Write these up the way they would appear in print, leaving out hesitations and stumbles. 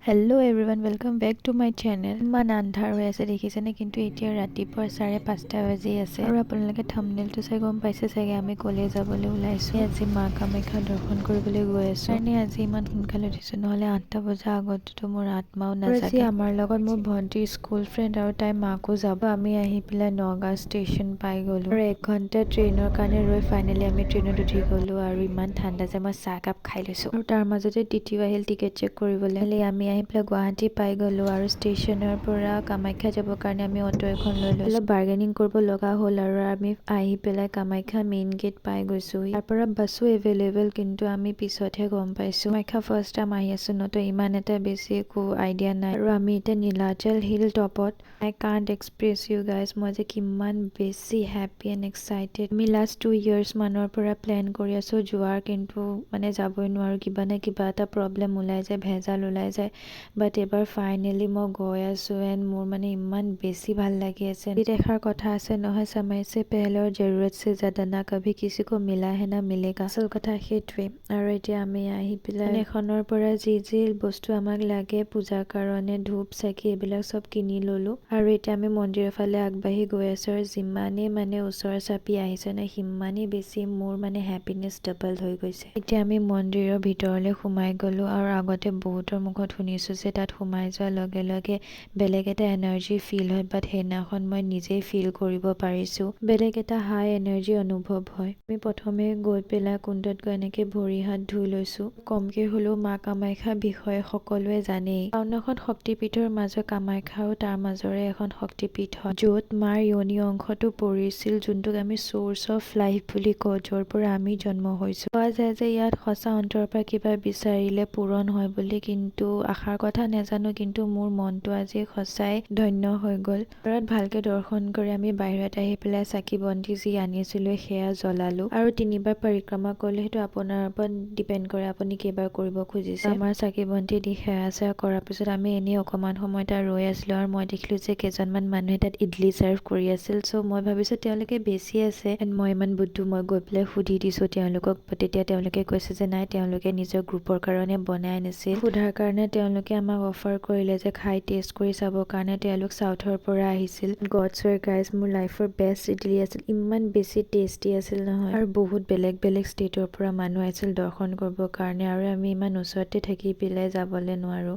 Hello' everyone welcome back to my channel. ইমান আন্ধাৰ হৈ আছে দেখিছেনে, কিন্তু এতিয়া ৰাতিপুৱা 5:30 বাজি আছে আৰু আপোনালোকে থাম্বনেইলটো চাই গম পাইছে চাগে আমি কলে যাবলৈ ওলাইছো। আজি মা কামাখ্যা দৰ্শন কৰিবলৈ গৈ আছো কাৰণে আজি ইমান সোনকালে উঠিছো, নহলে 8টা বজাৰ আগততো মোৰ আত্মাও নাজাগে। আমাৰ লগত মোৰ ভণ্টিৰ স্কুল ফ্ৰেণ্ড আৰু তাই মাকো যাব। আমি আহি পেলাই নগাঁও ষ্টেচন পাই গলো আৰু 1 ঘণ্টা ট্ৰেইনৰ কাৰণে ৰৈ ফাইনেলি আমি ট্ৰেইনত উঠি গলো। আৰু ইমান ঠাণ্ডা যে মই চাহ কাপ খাই লৈছো আৰু তাৰ মাজতে টিটিও আহিল টিকেট চেক কৰিবলৈ। আমি আহি পেলাই গুৱাহাটী পাই গলো আৰু ষ্টেচনৰ পৰা কামাখ্যা যাবৰ কাৰণে আমি অটো এখন লৈ লৈছো। অলপ বাৰ্গেনিং কৰিব লগা হ'ল আৰু আমি আহি পেলাই কামাখ্যা মেইন গেট পাই গৈছো। তাৰ পৰা বাছো এভেইলেবল, কিন্তু আমি পিছতহে গম পাইছো। কামাখ্যা ফাৰ্ষ্ট টাইম আহি আছো ন, তো ইমান এটা বেছি একো আইডিয়া নাই। আৰু আমি এতিয়া নীলাচল হিল টপত। I can't express you guys, মই যে কিমান বেছি হেপী এণ্ড এক্সাইটেড। আমি লাষ্ট 2 years মানৰ পৰা প্লেন কৰি আছো যোৱাৰ, কিন্তু মানে যাবই নোৱাৰো, কিবা না কিবা এটা প্ৰব্লেম ওলাই যায়, ভেজাল ওলাই যায়। বাট এবাৰ ফাইনেলি মই গৈ আছো এণ্ড মোৰ মানে ইমান বেছি ভাল লাগি আছে। এষাৰ কথা আছে নহয়, সময় সে পহলে और जरूरत से ज्यादा ना कभी किसी को मिला है ना मिलेगा। আচল কথা সেইটোৱে। আৰু এতিয়া আমি আহি পেলাই এখনৰ পৰা যি যি বস্তু আমাক লাগে পূজাৰ কাৰণে, ধূপ চাকি এইবিলাক চব কিনি ললো। আৰু এতিয়া আমি মন্দিৰৰ ফালে আগবাঢ়ি গৈ আছো। আৰু যিমানেই মানে ওচৰ চাপি আহিছে ন, সিমানেই বেছি মোৰ মানে হেপিনেছ ডাবল হৈ গৈছে। এতিয়া আমি মন্দিৰৰ ভিতৰলৈ সোমাই গলো আৰু আগতে বহুতৰ মুখত শুনিছো যে তাত সোমাই যোৱাৰ লগে লগে বেলেগ এটা এনাৰ্জি ফিল হয়, বাট সেইদিনাখন মই নিজেই ফিল কৰিব পাৰিছো। বেলেগ এটা হাই এনাৰ্জি অনুভৱ হয়। আমি প্ৰথমে গৈ পেলাই কুণ্ডত গৈ এনেকে ভৰি হাত ধুই লৈছো। কমকে হলেও মা কামাখ্যাৰ বিষয়ে সকলোৱে জানেই। 52খন শক্তিপীঠৰ মাজত কামাখ্যাও তাৰ মাজৰে এখন শক্তিপীঠ হয়, য'ত মাৰ যোনি অংশটো পৰিছিল, যোনটোক আমি চ'ৰ্চ অফ লাইফ বুলি কওঁ, য'ৰ পৰা আমি জন্ম হৈছো। কোৱা যায় যে ইয়াত সঁচা অন্তৰৰ পৰা কিবা বিচাৰিলে পূৰণ হয় বুলি, কিন্তু আশাৰ কথা নাজানো, কিন্তু মোৰ মনটো আজি সঁচাই ধন্য হৈ গ'ল। ঘৰত ভালকে দৰ্শন কৰি আমি বাহিৰত আহি পেলাই চাকি বন্তি যি আনিছিলো সেয়া জ্বলালো। আৰু 3বাৰ পৰিক্ৰমা কৰিলে, সেইটো আপোনাৰ ওপৰত ডিপেণ্ড কৰে আপুনি কেইবাৰ কৰিব খুজিছে। আমাৰ চাকি বন্তি দি সেৱা চেৱা কৰাৰ পিছত আমি এনেই অকমান সময় তাত ৰৈ আছিলো আৰু মই দেখিলো যে কেইজনমান মানুহে তাত ইডলি চাৰ্ভ কৰি আছিল। চ' মই ভাবিছো তেওঁলোকে বেছি আছে, এণ্ড মই ইমান বুদ্ধু, মই গৈ পেলাই সুধি দিছো তেওঁলোকক। তেতিয়া তেওঁলোকে কৈছে যে নাই, তেওঁলোকে নিজৰ গ্ৰুপৰ কাৰণে বনাই আনিছিল। সোধাৰ কাৰণে তেওঁলোকে আমাক অফাৰ কৰিলে যে খাই টেষ্ট কৰি চাবৰ কাৰণে। তেওঁলোক চাউথৰ পৰা আহিছিল। গডছ ৱেৰ গাইজ, মোৰ লাইফৰ বেষ্ট ইডলি আছিল, ইমান বেছি টেষ্টি আছিল নহয়। আৰু বহুত বেলেগ বেলেগ ষ্টেটৰ পৰা মানুহ আহিছিল দৰ্শন কৰিবৰ কাৰণে, আৰু আমি ইমান ওচৰতে থাকি পেলাই যাবলৈ নোৱাৰো।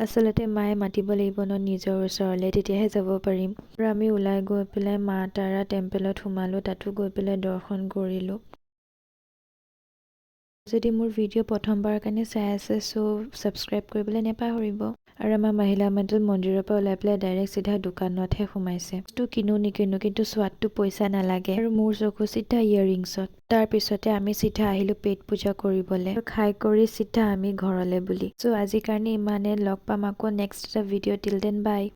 আচলতে মায়ে মাতিব লাগিব ন নিজৰ ওচৰলৈ, তেতিয়াহে যাব পাৰিম। আৰু আমি ওলাই গৈ পেলাই মা তাৰা টেম্পলত সোমালো, তাতো গৈ পেলাই দৰ্শন কৰিলো। যদি মোৰ ভিডিঅ' প্ৰথমবাৰৰ কাৰণে চাই আছে, চ' ছাবস্ক্ৰাইব কৰিবলৈ নাপাহৰিব। আৰু আমাৰ মহিলা মণ্ডল মন্দিৰৰ পৰা ওলাই পেলাই ডাইৰেক্ট চিধা দোকানতহে সোমাইছে। তো কিনো নিকিনো, কিন্তু সোৱাদটো পইচা নালাগে। আৰু মোৰ চকু চিধা ইয়েৰিংছত। তাৰ পিছতে আমি চিধা আহিলো পেট পূজা কৰিবলৈ, খাই কৰি চিধা আমি ঘৰলে বুলি। চ' আজিৰ কাৰণে ইমানে, লগ পাম আকৌ নেক্সট এটা ভিডিঅ'। টিল দেন বাই।